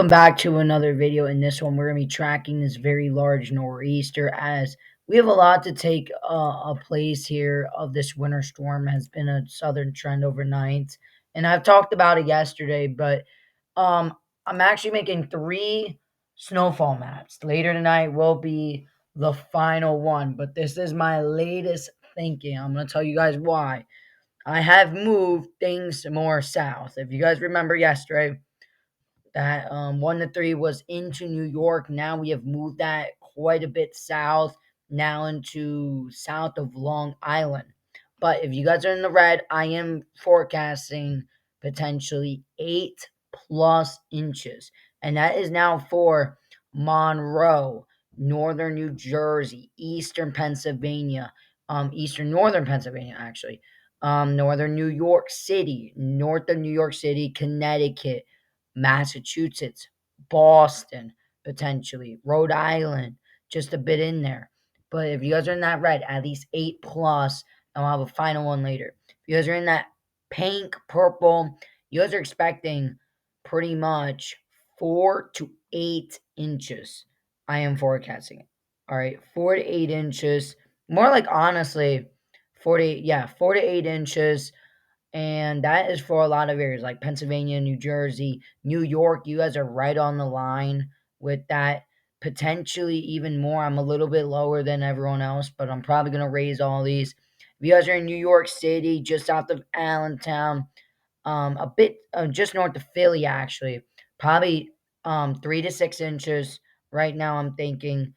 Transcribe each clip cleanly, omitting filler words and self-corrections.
welcome back to another video. In this one, we're going to be tracking this very large nor'easter as we have a lot to take a place here of this winter storm. Has been a southern trend overnight, and I've talked about it yesterday, but um, I'm actually making three snowfall maps. Later tonight will be the final one, but this is my latest thinking. I'm going to tell you guys why. I have moved things more south. If you guys remember yesterday, that 1 to 3 was into New York. Now we have moved that quite a bit south, now into south of Long Island. But if you guys are in the red, I am forecasting potentially 8+ inches. And that is now for Monroe, northern New Jersey, eastern northern Pennsylvania, actually, northern New York City, north of New York City, Connecticut, Massachusetts, Boston, potentially, Rhode Island, just a bit in there. But if you guys are in that red, at least 8+, and we'll have a final one later. If you guys are in that pink, purple, you guys are expecting pretty much 4 to 8 inches. I am forecasting it. All right, 4 to 8 inches. More like honestly, 4 to 8 inches, and that is for a lot of areas like Pennsylvania, New Jersey, New York. You guys are right on the line with that. Potentially even more. I'm a little bit lower than everyone else, but I'm probably going to raise all these. If you guys are in New York City, just south of Allentown, a bit just north of Philly, actually, probably 3 to 6 inches. Right now, I'm thinking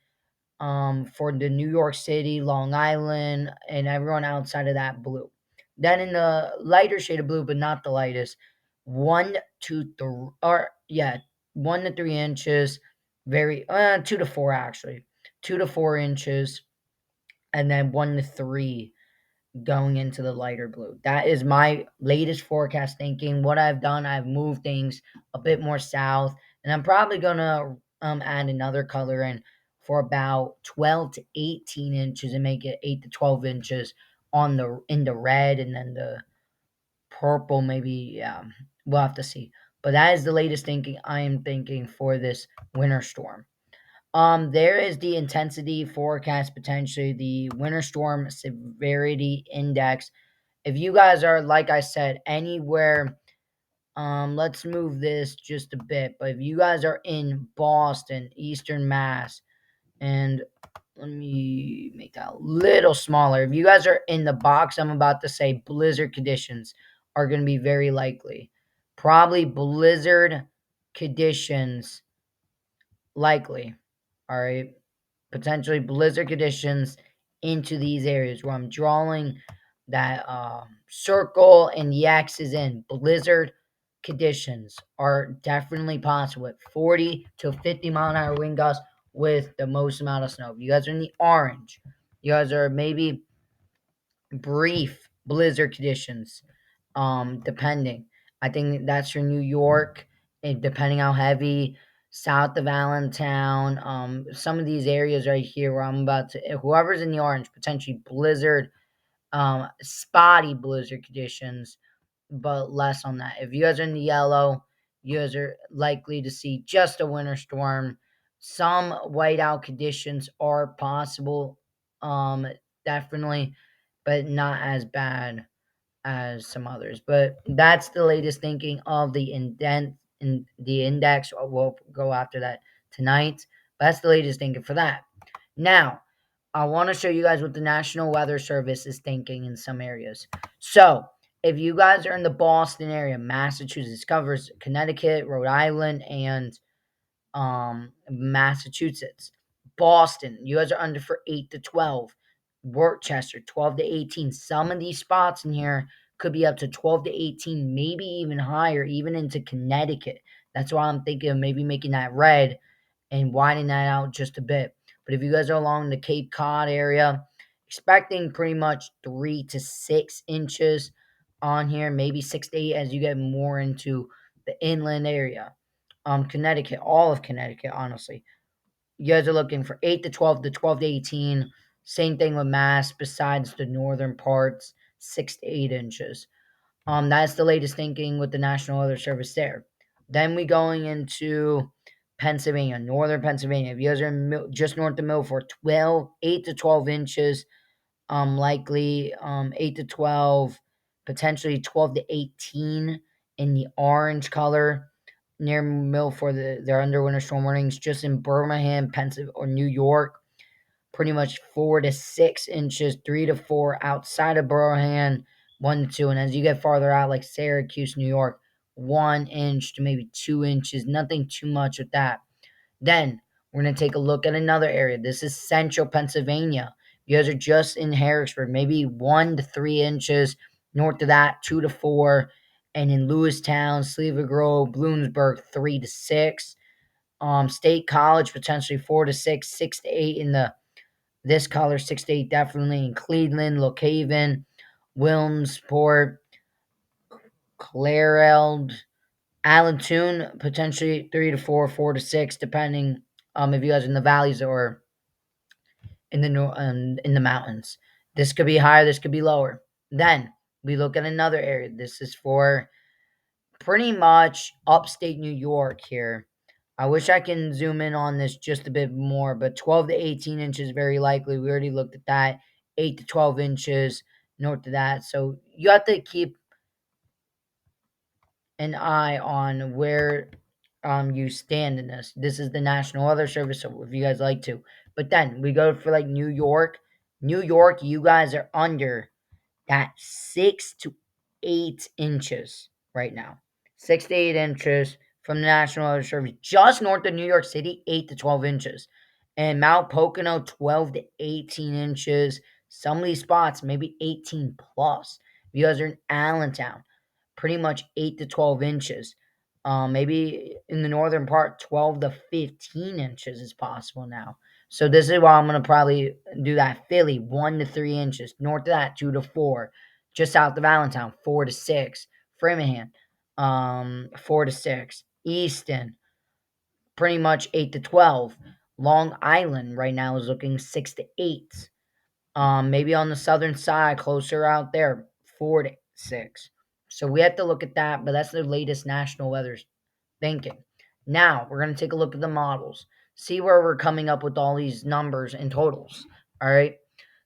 for the New York City, Long Island, and everyone outside of that blue. Then in the lighter shade of blue, but not the lightest, 1 to 3 inches, very 2 to 4 actually, 2 to 4 inches, and then 1 to 3 going into the lighter blue. That is my latest forecast thinking. What I've done, I've moved things a bit more south, and I'm probably gonna add another color in for about 12 to 18 inches and make it 8 to 12 inches on the red, and then the purple maybe. Yeah, we'll have to see. But that is the latest thinking I am thinking for this winter storm. There is the intensity forecast, potentially the winter storm severity index. If you guys are, like I said, anywhere, let's move this just a bit. But if you guys are in Boston, Eastern Mass, and let me make that a little smaller. If you guys are in the box, I'm about to say blizzard conditions are going to be very likely. Probably blizzard conditions likely. All right. Potentially blizzard conditions into these areas where I'm drawing that circle and the X is in. Blizzard conditions are definitely possible at 40 to 50-mile-an-hour wind gusts with the most amount of snow. If you guys are in the orange, you guys are maybe brief blizzard conditions, depending. I think that's for New York, and depending how heavy, south of Allentown, some of these areas right here where I'm about to, whoever's in the orange, potentially blizzard, spotty blizzard conditions, but less on that. If you guys are in the yellow, you guys are likely to see just a winter storm. Some whiteout conditions are possible, definitely, but not as bad as some others. But that's the latest thinking of the indent in the index. We'll go after that tonight. That's the latest thinking for that. Now, I want to show you guys what the National Weather Service is thinking in some areas. So, if you guys are in the Boston area, Massachusetts covers Connecticut, Rhode Island, and Massachusetts. Boston, you guys are under for 8 to 12. Worcester, 12 to 18. Some of these spots in here could be up to 12 to 18, maybe even higher, even into Connecticut. That's why I'm thinking of maybe making that red and widening that out just a bit. But if you guys are along the Cape Cod area, expecting pretty much 3 to 6 inches on here, maybe 6 to 8 as you get more into the inland area. Connecticut, all of Connecticut, honestly. You guys are looking for 8 to 12 to 12 to 18. Same thing with Mass, besides the northern parts, 6 to 8 inches. That's the latest thinking with the National Weather Service there. Then we going into Pennsylvania, northern Pennsylvania. If you guys are just north of Milford, 8 to 12 inches, likely 8 to 12, potentially 12 to 18 in the orange color near Milford. They're under winter storm warnings. Just in Birmingham, Pennsylvania, or New York, pretty much 4 to 6 inches, 3 to 4 outside of Birmingham, 1 to 2. And as you get farther out, like Syracuse, New York, 1 inch to maybe 2 inches, nothing too much with that. Then we're going to take a look at another area. This is central Pennsylvania. You guys are just in Harrisburg, maybe 1 to 3 inches. North of that, 2 to 4. And in Lewistown, Sliva Grove, Bloomsburg, 3 to 6. State College, potentially 4 to 6, 6 to 8 in this color, 6 to 8 definitely in Cleveland, Lockhaven, Wilmsport, Clareld, Allentown, potentially 3 to 4, 4 to 6, depending if you guys are in the valleys or in the mountains. This could be higher, this could be lower. Then we look at another area. This is for pretty much upstate New York here. I wish I can zoom in on this just a bit more, but 12 to 18 inches very likely. We already looked at that. 8 to 12 inches north of that. So you have to keep an eye on where you stand in this. This is the National Weather Service, so if you guys like to. But then we go for like New York. New York, you guys are under that 6 to 8 inches right now. 6 to 8 inches from the National Weather Service, just north of New York City, 8 to 12 inches. And Mount Pocono, 12 to 18 inches. Some of these spots, maybe 18 plus. You guys are in Allentown, pretty much 8 to 12 inches. Maybe in the northern part, 12 to 15 inches is possible now. So this is why I'm going to probably do that. Philly, 1 to 3 inches. North of that, 2 to 4. Just south of Allentown, 4 to 6. Framingham, 4 to 6. Easton, pretty much 8 to 12. Long Island right now is looking 6 to 8. Maybe on the southern side, closer out there, 4 to 6. So we have to look at that, but that's the latest national weather thinking. Now we're going to take a look at the models, see where we're coming up with all these numbers and totals. All right.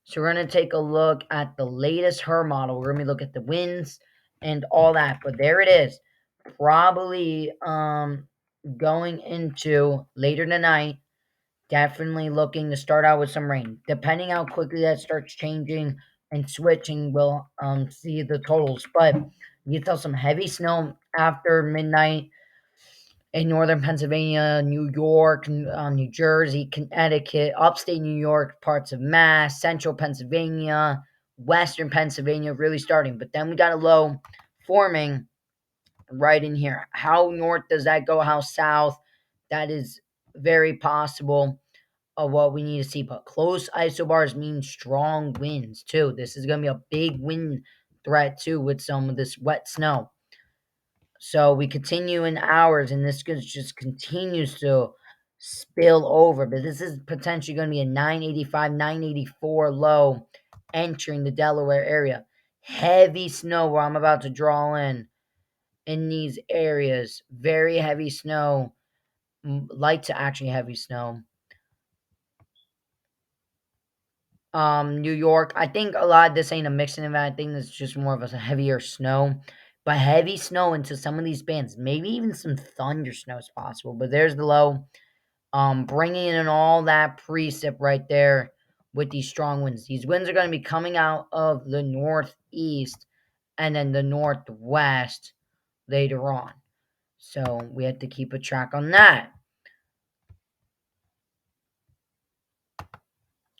So we're going to take a look at the latest HER model. We're going to look at the winds and all that. But there it is. Probably going into later tonight. Definitely looking to start out with some rain. Depending how quickly that starts changing and switching, we'll see the totals. But you tell some heavy snow after midnight in northern Pennsylvania, New York, New Jersey, Connecticut, upstate New York, parts of Mass, central Pennsylvania, western Pennsylvania, really starting. But then we got a low forming right in here. How north does that go? How south? That is very possible of what we need to see. But close isobars mean strong winds too. This is going to be a big wind threat too with some of this wet snow. So we continue in hours, and this just continues to spill over. But this is potentially going to be a 985, 984 low entering the Delaware area. Heavy snow where I'm about to draw in these areas. Very heavy snow, light to actually heavy snow. New York. I think a lot of this ain't a mixing event. I think this is just more of a heavier snow. But heavy snow into some of these bands. Maybe even some thunder snow is possible. But there's the low. Bringing in all that precip right there with these strong winds. These winds are going to be coming out of the northeast and then the northwest later on. So we have to keep a track on that.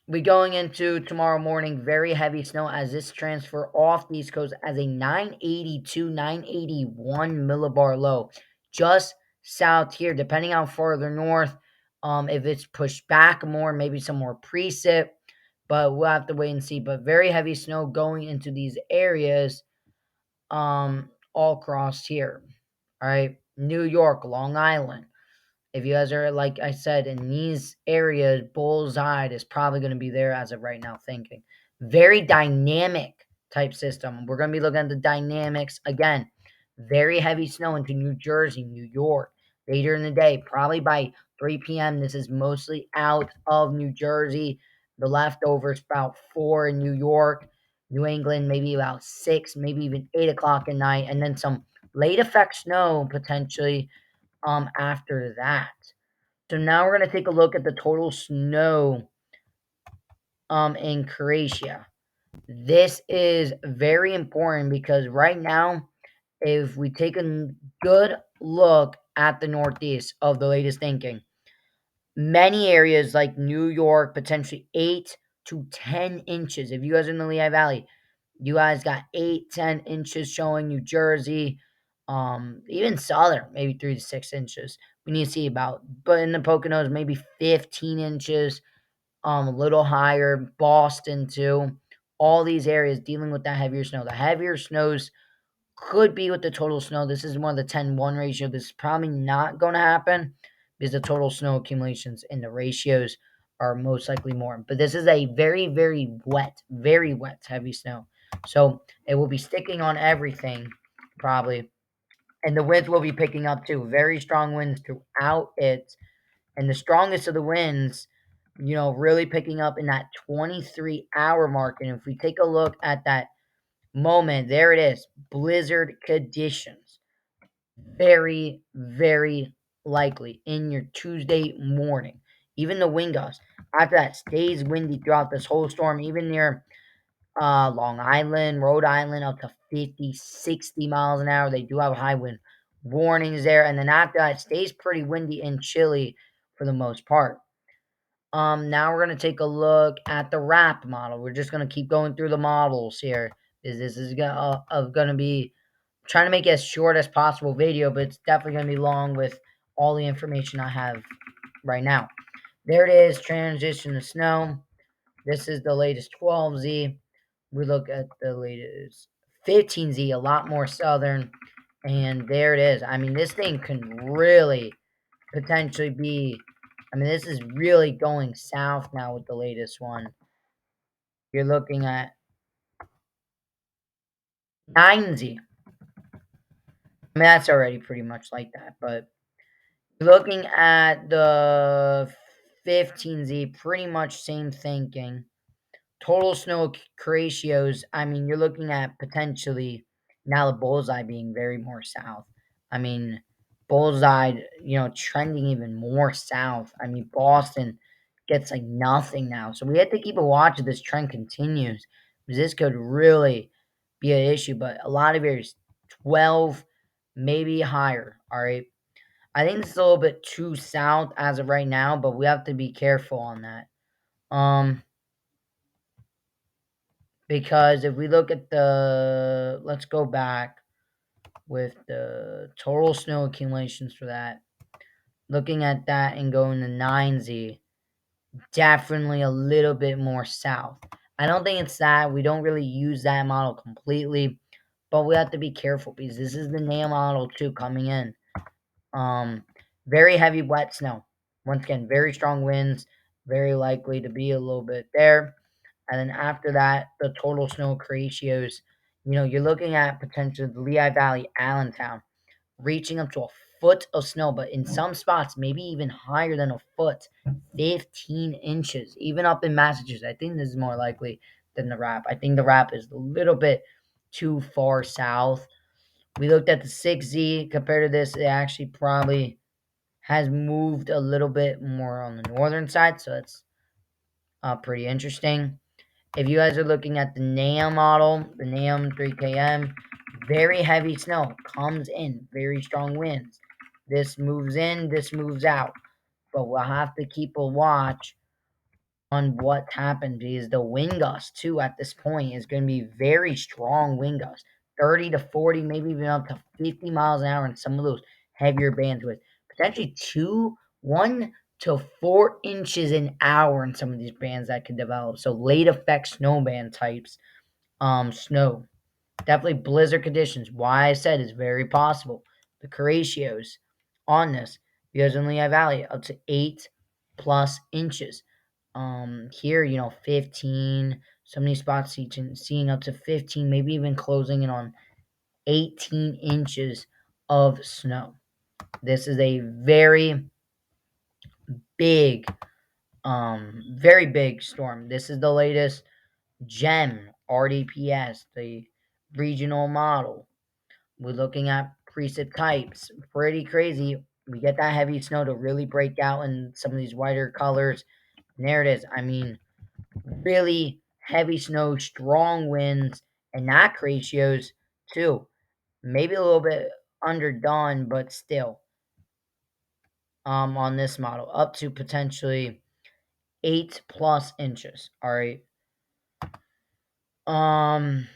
We going into tomorrow morning, very heavy snow as this transfer off the East Coast as a 982, 981 millibar low. Just south here, depending how farther north, if it's pushed back more, maybe some more precip, but we'll have to wait and see. But very heavy snow going into these areas all across here. All right, New York, Long Island. If you guys are, like I said, in these areas, bullseye is probably going to be there as of right now thinking. Very dynamic type system. We're going to be looking at the dynamics. Again, very heavy snow into New Jersey, New York, later in the day, probably by 3 p.m. This is mostly out of New Jersey. The leftovers about 4 in New York, New England, maybe about 6, maybe even 8 o'clock at night, and then some late effect snow potentially after that. So now we're gonna take a look at the total snow in Croatia. This is very important because right now, if we take a good look at the Northeast of the latest thinking, many areas like New York, potentially 8 to 10 inches. If you guys are in the Lehigh Valley, you guys got 8, 10 inches showing. New Jersey, even Southern, maybe 3 to 6 inches. We need to see about, but in the Poconos, maybe 15 inches, a little higher. Boston, too. All these areas dealing with that heavier snow. The heavier snows could be with the total snow. This is one of the 10-1 ratio. This is probably not going to happen because the total snow accumulations and the ratios are most likely more. But this is a very, very wet, heavy snow. So it will be sticking on everything probably. And the winds will be picking up too. Very strong winds throughout it. And the strongest of the winds, really picking up in that 23-hour mark. And if we take a look at that moment, there it is, blizzard conditions. Very, very likely in your Tuesday morning. Even the wind gusts after that stays windy throughout this whole storm, even near Long Island, Rhode Island, up to 50, 60 miles an hour. They do have high wind warnings there. And then after that, it stays pretty windy and chilly for the most part. Now we're going to take a look at the WRAP model. We're just going to keep going through the models here. This is going to be trying to make it as short as possible video, but it's definitely going to be long with all the information I have right now. There it is, transition to snow. This is the latest 12Z. We look at the latest 15Z, a lot more southern. And there it is. I mean, this thing can really potentially be, this is really going south now with the latest one. You're looking at 9Z. That's already pretty much like that, but looking at the 15Z, pretty much same thinking. Total snow ratios, you're looking at potentially now the bullseye being very more south. Bullseye, trending even more south. Boston gets like nothing now. So we have to keep a watch if this trend continues because this could really be an issue. But a lot of areas, 12, maybe higher. All right. I think this is a little bit too south as of right now, but we have to be careful on that. Because if we look at let's go back with the total snow accumulations for that. Looking at that and going to 9Z, definitely a little bit more south. I don't think it's that. We don't really use that model completely, but we have to be careful because this is the NAM model too coming in. Very heavy wet snow. Once again, very strong winds, very likely to be a little bit there. And then after that, the total snow ratios, you're looking at potentially the Lehigh Valley, Allentown, reaching up to a foot of snow, but in some spots, maybe even higher than a foot, 15 inches, even up in Massachusetts. I think this is more likely than the WRAP. I think the WRAP is a little bit too far south. We looked at the 6Z. Compared to this, it actually probably has moved a little bit more on the northern side, so that's pretty interesting. If you guys are looking at the NAM model, the NAM 3KM, very heavy snow comes in, very strong winds. This moves in, this moves out. But we'll have to keep a watch on what happened because the wind gust, too, at this point is going to be very strong wind gusts 30 to 40, maybe even up to 50 miles an hour in some of those heavier bands with potentially 1 to 4 inches an hour in some of these bands that could develop. So late effect snow band types, snow. Definitely blizzard conditions. Why I said it's very possible. The ratios on this, because in Lehigh Valley, up to 8 plus inches. Here, 15. Some of these spots seeing up to 15, maybe even closing in on 18 inches of snow. This is a very big, very big storm. This is the latest GEM RDPS, the regional model. We're looking at precip types. Pretty crazy. We get that heavy snow to really break out in some of these whiter colors. And there it is. I mean, really heavy snow, strong winds, and NAC ratios too. Maybe a little bit underdone, but still, on this model, up to potentially 8+ inches. All right. Um,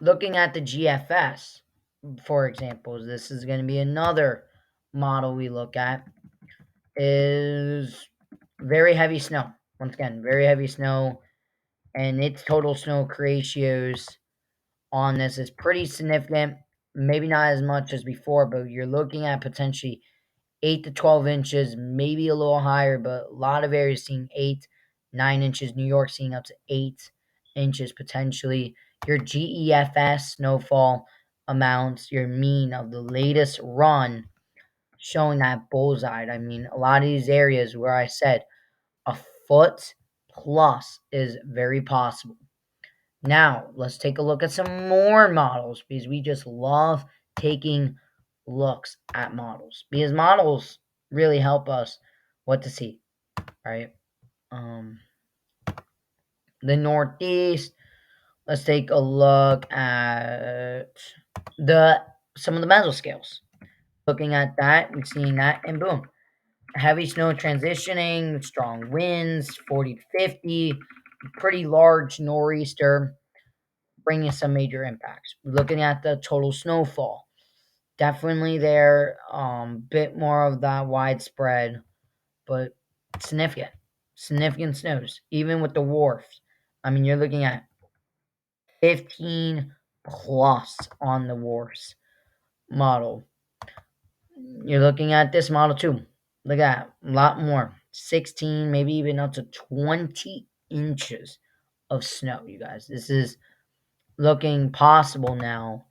Looking at the GFS, for example, this is going to be another model we look at. Is very heavy snow. Once again, very heavy snow, and its total snow ratios on this is pretty significant. Maybe not as much as before, but you're looking at potentially 8 to 12 inches, maybe a little higher, but a lot of areas seeing 8, 9 inches. New York seeing up to 8 inches potentially. Your GEFS snowfall amounts, your mean of the latest run showing that bullseye. I mean, a lot of these areas where I said a foot plus is very possible. Now, let's take a look at some more models because we just love taking looks at models because models really help us what to see, right? Um, the Northeast. Let's take a look at the some of the mesoscales. Looking at that and seeing that, and boom, heavy snow transitioning, strong winds, 40 to 50, pretty large nor'easter, bringing some major impacts. Looking at the total snowfall, definitely there, bit more of that widespread, but significant, significant snows, even with the wharfs. I mean, you're looking at 15 plus on the wharfs model. You're looking at this model too. Look at that, a lot more. 16, maybe even up to 20 inches of snow, you guys. This is looking possible now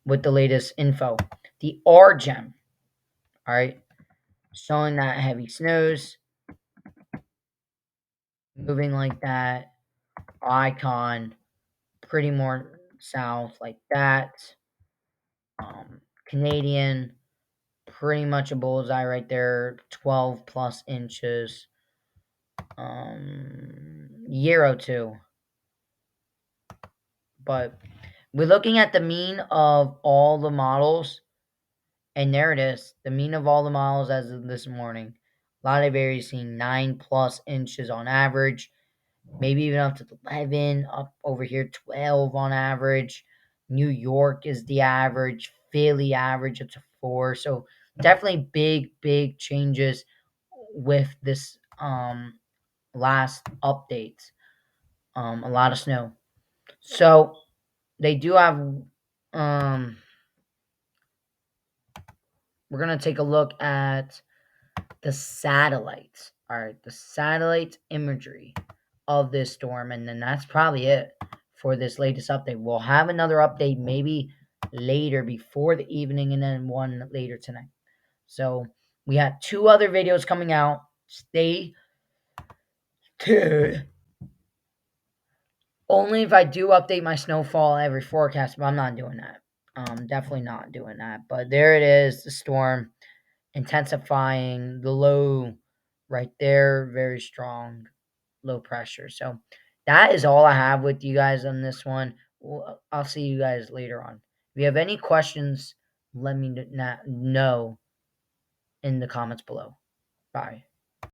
with the latest info. The RGEM, all right, showing that heavy snows, moving like that. Icon, pretty more south like that. Canadian, pretty much a bullseye right there, 12 plus inches. Euro 2. But we're looking at the mean of all the models, and there it is. The mean of all the models as of this morning. A lot of areas seeing 9+ inches on average, maybe even up to 11, up over here 12 on average. New York is the average, Philly average up to 4. So definitely big changes with this last update. A lot of snow. So they do have we're gonna take a look at the satellites. All right, the satellite imagery of this storm, and then that's probably it for this latest update. We'll have another update maybe later before the evening, and then one later tonight. So we have 2 other videos coming out. Stay tuned. Only if I do update my snowfall every forecast, but I'm not doing that. Definitely not doing that. But there it is, the storm intensifying, the low right there, very strong low pressure. So that is all I have with you guys on this one. I'll see you guys later on. If you have any questions, let me know in the comments below. Bye.